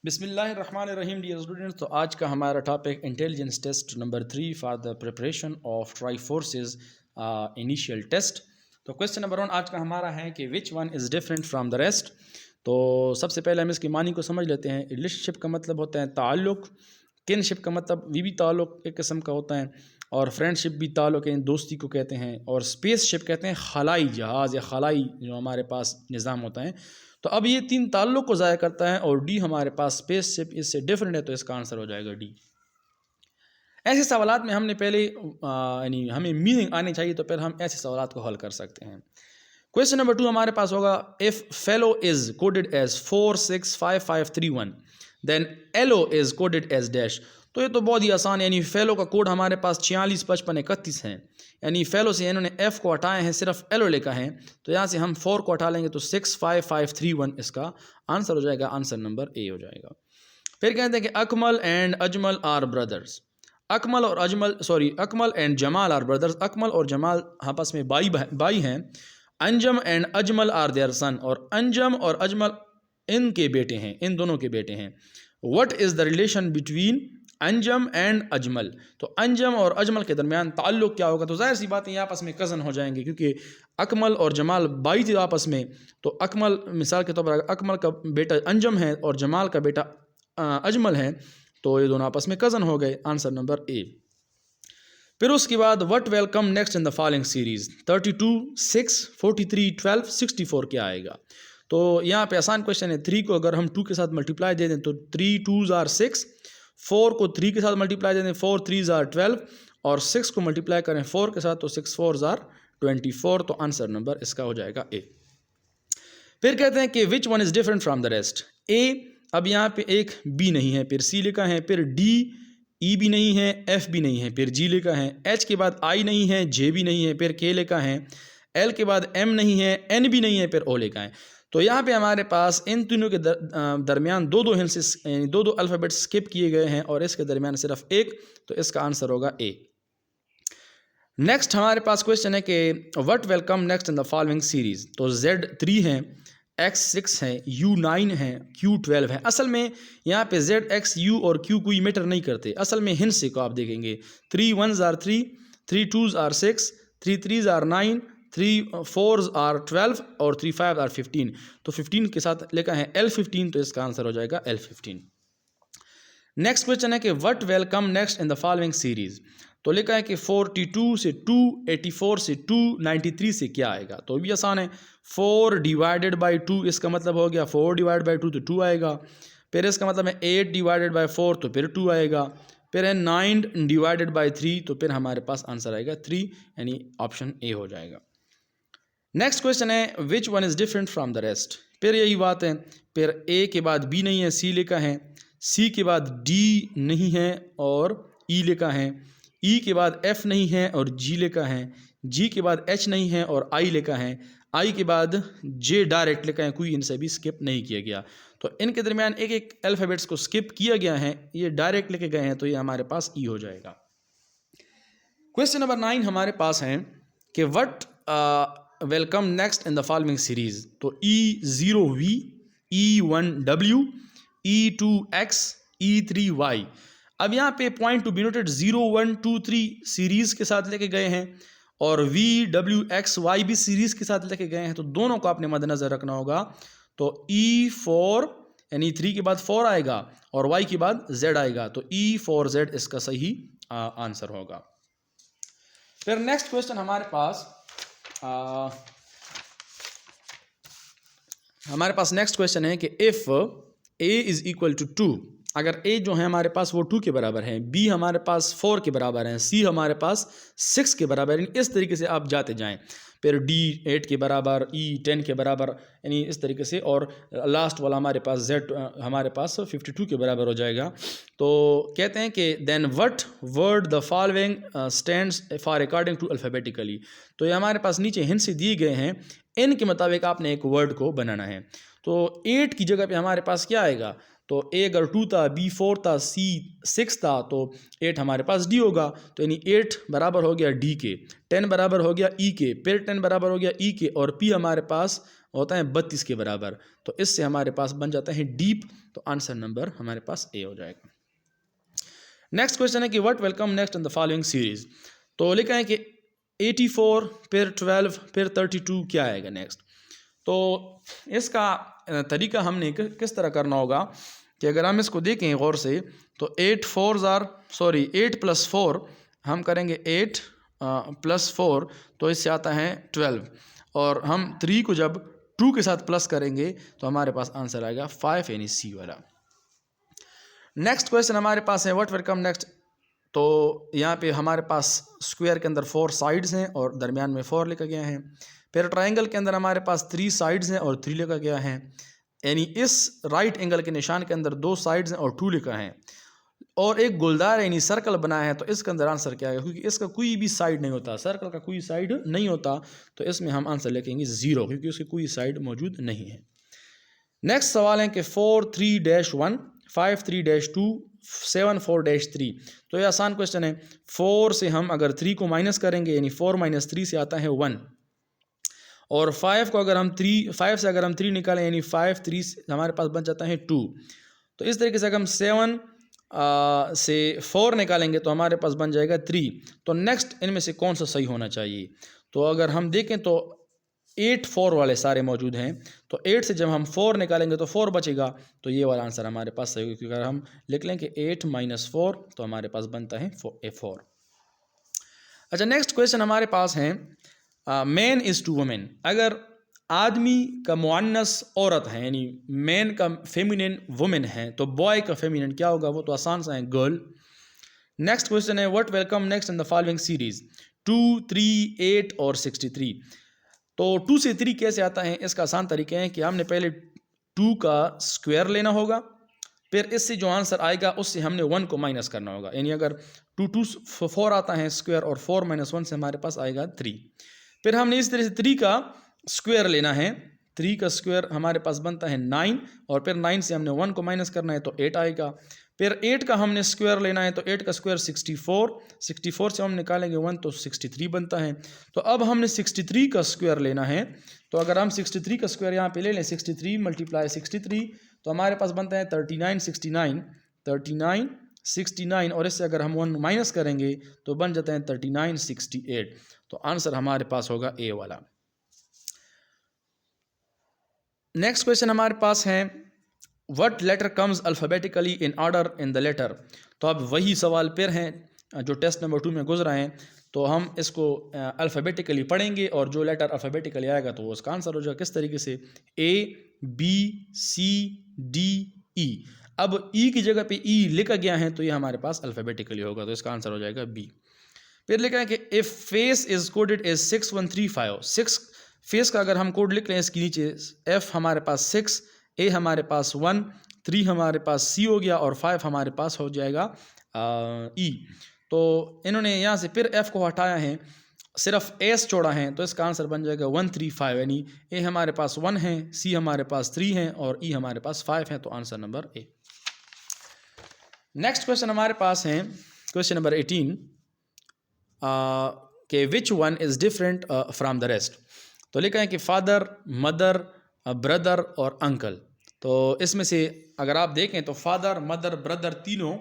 बिस्मिल्लाहिर्रहमानिर्रहीम dear students. तो आज का हमारा topic intelligence test number 3 for the preparation of tri forces initial test. तो क्वेश्चन नंबर 1 आज का हमारा है कि which one is different from the rest. तो सबसे पहले हम इसकी मानी को समझ लेते हैं। रिलेशनशिप का मतलब होता है ताल्लुक़, किनशिप का मतलब भी ताल्लुक़ एक किस्म का होता है, और फ्रेंडशिप भी ताल्लुक़ है, दोस्ती को कहते हैं, और स्पेसशिप कहते हैं खलाई जहाज़ या खलाई जो हमारे पास निज़ाम होता है। तो अब ये तीन ताल्लुक़ को ज़ाया करता है और डी हमारे पास स्पेसशिप इससे डिफरेंट है, तो इसका आंसर हो जाएगा डी। ऐसे सवालात में हमने पहले यानी हमें मीनिंग आनी चाहिए, तो फिर हम ऐसे सवालात को हल कर सकते हैं। क्वेश्चन नंबर 2 हमारे पास होगा if fellow is coded as 465531 then yellow is coded as dash. तो ये तो बहुत ही आसान है, यानी फेलो का कोड हमारे पास 465531 है, यानी फेलो से इन्होंने एफ़ को हटाए हैं, सिर्फ एलो लिखा है, तो यहाँ से हम 4 को हटा लेंगे तो 65531 इसका आंसर हो जाएगा। आंसर नंबर ए हो जाएगा। फिर कहते हैं कि Akmal and Ajmal are brothers. Akmal and Jamal are brothers. Akmal और जमाल आपस में भाई हैं। Anjum and Ajmal are their son. और अंजम और अजमल इनके बेटे हैं, इन दोनों के बेटे हैं। What is the relation between Anjum and Ajmal. तो अंजम और अजमल के दरमियान ताल्लुक़ क्या होगा। तो जाहिर सी बात है ये आपस में कज़न हो जाएंगे, क्योंकि अकमल और जमाल भाई थे आपस में। तो अकमल मिसाल के तौर पर अकमल का बेटा अंजम है और जमाल का बेटा अजमल है, तो ये दोनों आपस में कज़न हो गए। Answer number A. फिर उसके बाद what will come next in the following series. 32, 6, 43, 12, 64 क्या आएगा। तो यहाँ पे आसान क्वेश्चन है। 3 को अगर हम 2 के साथ मल्टीप्लाई दे दें तो 3 2s आर 6, 4 को 3 के साथ मल्टीप्लाई दे दें 4 3s आर 12, और 6 को मल्टीप्लाई करें 4 के साथ तो 6 4s आर 24। तो आंसर नंबर इसका हो जाएगा ए। फिर कहते हैं कि which one is different from the rest. ए, अब यहाँ पे एक बी नहीं है, फिर सी लिखा है, फिर डी ई भी नहीं है, एफ भी नहीं है, फिर जी लिखा है, एच के बाद आई नहीं है, जे भी नहीं है, फिर के लिखा है, एल के बाद एम नहीं है, एन भी नहीं है, फिर ओ लिखा है। तो यहाँ पे हमारे पास इन तीनों के दरमियान दो हिंसेस यानी दो अल्फ़ाबेट स्किप किए गए हैं, और इसके दरमियान सिर्फ एक, तो इसका आंसर होगा ए। नेक्स्ट हमारे पास क्वेश्चन है कि what will come next in the following series. तो Z3 है, X6 है, U9 है, Q12 है। असल में यहाँ पे Z, X, U और Q कोई मैटर नहीं करते। असल में हिंसे को आप देखेंगे 3 1s are 3, 3 2s are 6, 3 3s are 9, 3 4s are 12 और 3 5 आर 15। तो 15 के साथ लिखा है L15, तो इसका आंसर हो जाएगा L15। नेक्स्ट क्वेश्चन है कि what will come next in the following series. तो लिखा है कि 42 से 2, 84 से 2, 93 से क्या आएगा। तो भी आसान है। 4 डिवाइडेड बाई 2 इसका मतलब हो गया 4 डिवाइड बाई 2 तो 2 आएगा। फिर इसका मतलब है 8 डिवाइडेड बाई 4 तो फिर 2 आएगा। फिर है 9 डिवाइडेड बाई 3 तो फिर हमारे पास आंसर आएगा 3, यानी ऑप्शन ए हो जाएगा। नेक्स्ट क्वेश्चन है विच one is different from the rest. फिर यही बात है, फिर ए के बाद बी नहीं है, सी लिखा है, सी के बाद डी नहीं है और ई लिखा है, ई के बाद एफ नहीं है और जी लिखा है, जी के बाद एच नहीं है और आई लिखा है, आई के बाद जे डायरेक्ट लिखा है, कोई इनसे भी स्किप नहीं किया गया। तो इनके दरमियान एक एक अल्फ़ाबेट्स को स्किप किया गया है, ये डायरेक्ट लिखे गए हैं, तो ये हमारे पास ई हो जाएगा। क्वेश्चन नंबर 9 हमारे पास है कि what will come next in the following series. तो E0V, E1W, E2X, E3Y। अब यहाँ पे point to be noted 0 1 2 3 series के साथ लेके गए हैं, और VWXY भी सीरीज़ के साथ लेके गए हैं, तो दोनों को आपने मद्देनज़र रखना होगा। तो E4 यानी 3 के बाद 4 आएगा और Y के बाद Z आएगा, तो E4Z इसका सही आंसर होगा। फिर नेक्स्ट क्वेश्चन हमारे पास नेक्स्ट क्वेश्चन है कि if A is equal to 2, अगर A जो है हमारे पास वो 2 के बराबर है, B हमारे पास 4 के बराबर है, C हमारे पास 6 के बराबर है, इस तरीके से आप जाते जाएं। फिर D 8 के बराबर, E 10 के बराबर, यानी इस तरीके से, और लास्ट वाला हमारे पास Z हमारे पास 52 के बराबर हो जाएगा। तो कहते हैं कि then what word the following stands for according to alphabetically. तो ये हमारे पास नीचे हिंट से दिए गए हैं, इनके मुताबिक आपने एक वर्ड को बनाना है। तो 8 की जगह पे हमारे पास क्या आएगा। तो A अगर 2 था, B 4 था, C 6 था, तो 8 हमारे पास D होगा। तो यानी 8 बराबर हो गया D के, 10 बराबर हो गया E के, फिर 10 बराबर हो गया E के, और P हमारे पास होता है 32 के बराबर। तो इससे हमारे पास बन जाता है डीप। तो आंसर नंबर हमारे पास ए हो जाएगा। नेक्स्ट क्वेश्चन है कि what will come next in the following series. तो लिखा है कि 84 फिर 12 फिर 32 क्या आएगा नेक्स्ट। तो इसका तरीका हमने किस तरह करना होगा कि अगर हम इसको देखें गौर से तो 8 + 4 हम करेंगे 8 + 4 तो इससे आता है 12 और हम 3 को जब 2 के साथ प्लस करेंगे तो हमारे पास आंसर आएगा 5 यानी सी वाला। नेक्स्ट क्वेश्चन हमारे पास है व्हाट विल कम नेक्स्ट। तो यहाँ पे हमारे पास स्क्वायर के अंदर 4 साइड्स हैं और दरमियान में 4 लिखा गया है। फिर ट्रायंगल के अंदर हमारे पास 3 साइड्स हैं और 3 लिखा गया है। यानी इस राइट एंगल के निशान के अंदर 2 साइड्स हैं और 2 लिखा है और एक गोलदार यानी सर्कल बनाया है। तो इसके अंदर आंसर क्या है, क्योंकि इसका कोई भी साइड नहीं होता, सर्कल का कोई साइड नहीं होता, तो इसमें हम आंसर लिखेंगे 0 क्योंकि उसकी कोई साइड मौजूद नहीं है। नेक्स्ट सवाल है कि 4-3-1 5-3-2 7-4-3। तो ये आसान क्वेश्चन है। 4 से हम अगर 3 को माइनस करेंगे यानी 4 - 3 से आता है 1 और 5 से अगर हम 3 निकालें यानी 5 3 से हमारे पास बन जाता है 2। तो इस तरीके से अगर हम 7 से 4 निकालेंगे तो हमारे पास बन जाएगा 3। तो नेक्स्ट इनमें से कौन सा सही होना चाहिए। तो अगर हम देखें तो 8 4 वाले सारे मौजूद हैं। तो 8 से जब हम 4 निकालेंगे तो 4 बचेगा। तो ये वाला आंसर हमारे पास सही होगा, क्योंकि अगर हम लिख लें कि 8 - 4 तो हमारे पास बनता है 4। अच्छा, नेक्स्ट क्वेश्चन हमारे पास है मैन इज़ टू वुमेन। अगर आदमी का मुअन्नस औरत है यानी मैन का फेमिनिन वुमेन है तो बॉय का फेमिनिन क्या होगा, वो तो आसान सा है, गर्ल। नेक्स्ट क्वेश्चन है what will come next in the following series 2 3 8 और 63। तो 2 से 3 कैसे आता है, इसका आसान तरीके हैं कि हमने पहले 2 का स्क्वायर लेना होगा, फिर इससे जो आंसर आएगा उससे हमने 1 को माइनस करना होगा। यानी अगर 2 4 आता है स्क्वायर और 4 - 1 से हमारे पास आएगा 3। फिर हमने इस तरह से 3 का स्क्वायर लेना है। 3 का स्क्वायर हमारे पास बनता है 9 और फिर 9 से हमने 1 को माइनस करना है तो 8 आएगा। फिर 8 का हमने स्क्वायर लेना है तो 8 का स्क्वायर 64 से हम निकालेंगे 1 तो 63 बनता है। तो अब हमने 63 का स्क्वायर लेना है। तो अगर हम 63 का स्क्वायर यहाँ पे ले लें 63 × 63 तो हमारे पास बनता है 39 69 और इससे अगर हम 1 माइनस करेंगे तो बन जाता है 39 68। तो आंसर हमारे पास होगा ए वाला। नेक्स्ट क्वेश्चन हमारे पास है what letter comes alphabetically in order in the letter. तो अब वही सवाल फिर हैं जो टेस्ट नंबर 2 में गुजरा है। तो हम इसको अल्फ़ाबेटिकली पढ़ेंगे और जो लेटर अल्फ़ाबेटिकली आएगा तो वो उसका आंसर हो जाएगा। किस तरीके से, A B C D E। अब ई की जगह पे ई लिखा गया है तो ये हमारे पास अल्फ़ाबेटिकली होगा, तो इसका आंसर हो जाएगा बी। फिर लिखा है कि if face is coded as 6135। 6 face का अगर हम कोड लिख लें इसके नीचे, एफ हमारे पास 6, ए हमारे पास 1, 3 हमारे पास सी हो गया और 5 हमारे पास हो जाएगा ई। तो इन्होंने यहाँ से फिर एफ को हटाया है, सिर्फ एस छोड़ा है, तो इसका आंसर बन जाएगा 135। यानी ए हमारे पास 1 है, सी हमारे पास 3 है और ई हमारे पास 5 है। तो answer number A. Next question हमारे पास है क्वेश्चन नंबर 18 के विच one is different from the rest. तो लिखा है कि फादर, मदर, ब्रदर और अंकल। तो इसमें से अगर आप देखें तो फादर, मदर, ब्रदर तीनों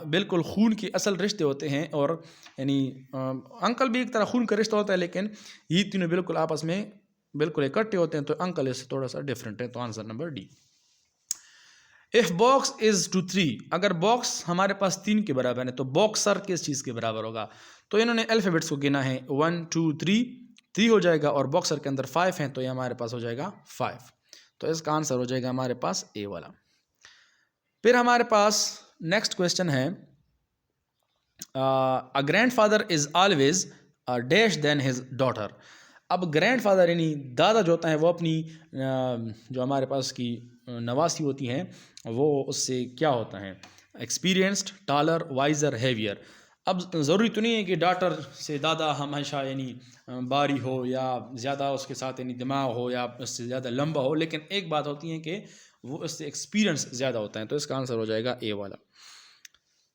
बिल्कुल खून के असल रिश्ते होते हैं और यानी अंकल भी एक तरह खून का रिश्ता होता है, लेकिन ये तीनों बिल्कुल आपस में बिल्कुल इकट्ठे होते हैं। तो अंकल इससे थोड़ा सा डिफरेंट है। तो answer number D. If box is to 3, अगर बॉक्स हमारे पास 3 के बराबर है तो बॉक्सर किस चीज़ के बराबर होगा। तो इन्होंने अल्फ़ाबेट्स को गिना है 1 2 3 हो जाएगा और बॉक्सर के अंदर 5 हैं तो ये हमारे पास हो जाएगा 5। तो इसका आंसर हो जाएगा हमारे पास ए वाला। फिर हमारे पास नेक्स्ट क्वेश्चन है a grandfather is always dash than his daughter. अब ग्रैंडफादर यानी दादा जो होता है वो अपनी जो हमारे पास की नवासी होती हैं वो उससे क्या होता है, एक्सपीरियंस्ड, टॉलर, वाइजर, हैवियर। अब ज़रूरी तो नहीं है कि डॉटर से दादा हमेशा यानी बारी हो या ज़्यादा उसके साथ यानी दिमाग हो या उससे ज़्यादा लंबा हो, लेकिन एक बात होती है कि वो उससे एक्सपीरियंस ज़्यादा होता है। तो इसका आंसर हो जाएगा ए वाला।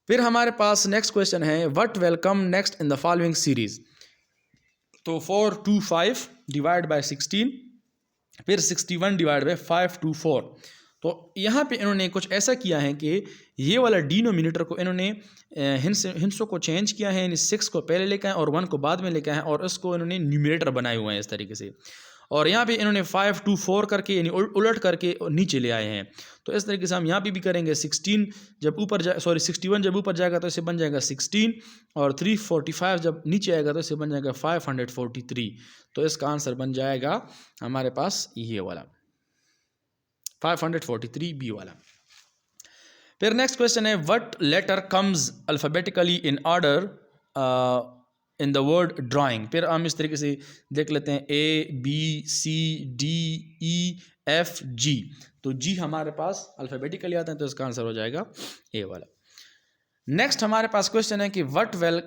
फिर हमारे पास नेक्स्ट क्वेश्चन है what will come next in the following series. तो 4 2 5 डिवाइड बाय 16 फिर 61 डिवाइड बाई 524। तो यहाँ पे इन्होंने कुछ ऐसा किया है कि ये वाला डिनोमिनेटर को इन्होंने हिंसों को चेंज किया है, यानी 6 को पहले लेकर आए और 1 को बाद में लेकर आए और इसको इन्होंने न्यूमरेटर बनाए हुए हैं इस तरीके से। और यहाँ पे इन्होंने 524 करके यानी उलट करके नीचे ले आए हैं। तो इस तरीके से हम यहाँ पे भी करेंगे। 16 जब ऊपर जाए, सॉरी 61 जब ऊपर जाएगा तो इसे बन जाएगा 16, और 345 जब नीचे आएगा तो इसे बन जाएगा 543। तो इसका आंसर बन जाएगा हमारे पास ये वाला 543 बी वाला। फिर नेक्स्ट क्वेश्चन है, what letter comes alphabetically in order in the word drawing. फिर हम इस तरीके से देख लेते हैं, A B C D E F G। तो G हमारे पास अल्फ़ाबेटिकली आता है, तो इसका आंसर हो जाएगा ए वाला। नेक्स्ट हमारे पास क्वेश्चन है कि व्हाट विल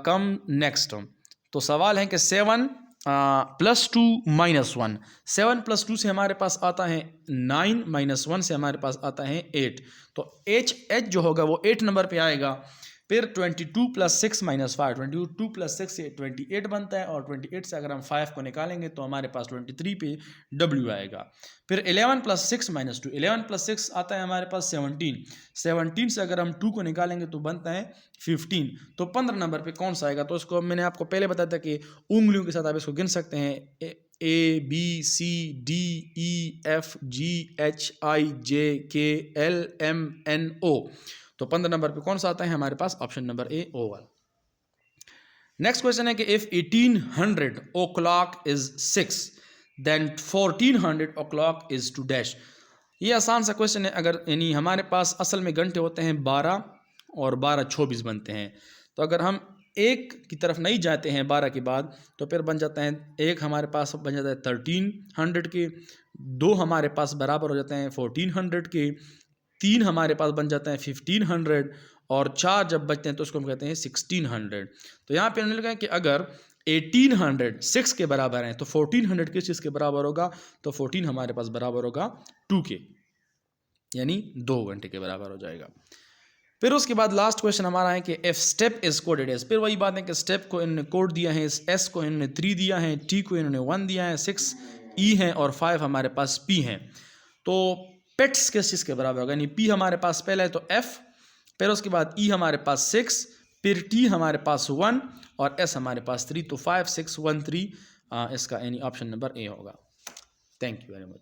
कम नेक्स्ट। तो सवाल है कि 7 + 2 - 1। 7 + 2 से हमारे पास आता है 9, -1 से हमारे पास आता है 8। तो H जो होगा वो 8 नंबर पे आएगा। फिर 22 + 6 - 5, 22 + 6 से 28 बनता है, और 28 से अगर हम 5 को निकालेंगे तो हमारे पास 23 पे W आएगा। फिर 11 + 6 - 2, 11 + 6 आता है हमारे पास 17, 17 से अगर हम 2 को निकालेंगे तो बनता है 15। तो 15 नंबर पे कौन सा आएगा। तो इसको मैंने आपको पहले बताया था कि उंगलियों के साथ आप इसको गिन सकते हैं, A B C D E F G H I J K L M N O। तो 15 नंबर पे कौन सा आता है हमारे पास, ऑप्शन नंबर ए ओ वाला। नेक्स्ट क्वेश्चन है कि if 1800 o'clock is 6 then 1400 o'clock is to dash. ये आसान सा क्वेश्चन है। अगर यानी हमारे पास असल में घंटे होते हैं 12 और 12:24 बनते हैं। तो अगर हम एक की तरफ नहीं जाते हैं 12 के बाद, तो फिर बन जाता है एक हमारे पास बन जाता है 1300 के, 2 हमारे पास बराबर हो जाते हैं 1400 के, 3 हमारे पास बन जाता है 1500, और 4 जब बचते हैं तो उसको हम कहते हैं 1600। तो यहाँ पे हमने लिखा है कि अगर 1800 6 के बराबर हैं तो 1400 किस चीज़ के बराबर होगा। तो 14 हमारे पास बराबर होगा 2 के, यानी 2 घंटे के बराबर हो जाएगा। फिर उसके बाद लास्ट क्वेश्चन हमारा है कि if step is coded as. फिर वही बात है कि स्टेप को इन्होंने कोड दिया है, एस को इन्होंने 3 दिया है, टी को इन्होंने 1 दिया है, 6 ई है और 5 हमारे पास पी हैं। तो पेट्स किस चीज़ के बराबर होगा, यानी पी हमारे पास पहला है तो एफ, फिर उसके बाद ई हमारे पास 6, फिर टी हमारे पास 1 और एस हमारे पास 3। तो 5 6 1 3 इसका यानी ऑप्शन नंबर ए होगा। Thank you very much.